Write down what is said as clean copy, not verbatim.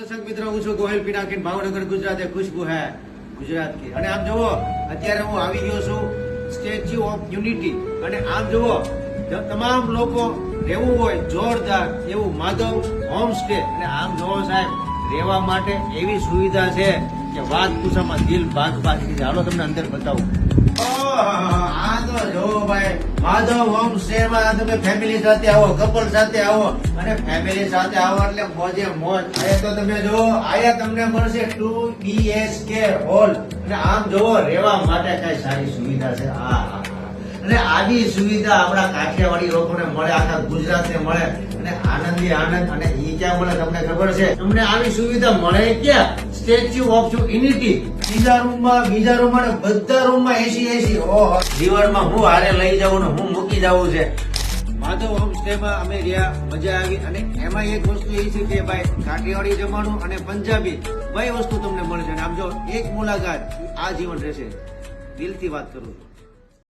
દર્શક મિત્રો, હું છું ગોહિલ પિનાકીન, ભાવનગર ગુજરાત. ખુશ્બુ હે ગુજરાત की. અને આમ જુઓ, અત્યારે હું આવી ગયો છું સ્ટેચ્યુ ઓફ યુનિટી. અને આમ જુઓ, તમામ લોકો રહેવું હોય જોરદાર એવું માધવ હોમ સ્ટે. અને આમ જુઓ સાહેબ, રહેવા માટે એવી સુવિધા છે કે વાત પૂછામાં દિલ બાગ બાકી છે. હાલો તમને અંદર બતાવું. આ તો જોવો ભાઈ, માધવ હોમ સ્ટે માં તમે ફેમિલી સાથે આવો, કપલ સાથે આવો, અને ફેમિલી સાથે આવો એટલે મોજે મોજ. આયા તો તમે જોવો, આયા તમને મળશે 2 BHK હોલ. અને આમ જોવો, રહેવા માટે કઈ સારી સુવિધા છે. અને આવી સુવિધા આપણા કાઠિયાવાડી લોકોને મળે, આખા ગુજરાતને મળે. અને આનંદી આનંદ. અને ઈ ક્યાં મળે તમને ખબર છે? તમને આવી સુવિધા મળે ક્યાં? Statue of unity. બીજા રૂમમાં અને બધા રૂમમાં AC. ઓહો, જીવનમાં હું હારે લઈ જાઉં ને હું મૂકી જવું છે. માધવ હોમ સ્ટે માં અમે રહ્યા, મજા આવી. અને એમાં એક વસ્તુ એ છે કે ભાઈ, કાઠિયાવાડી જમવાનું અને પંજાબી બે વસ્તુ તમને મળે છે. અને આમ જો, એક મુલાકાત આ જીવન રહેશે. દિલથી વાત કરું છું.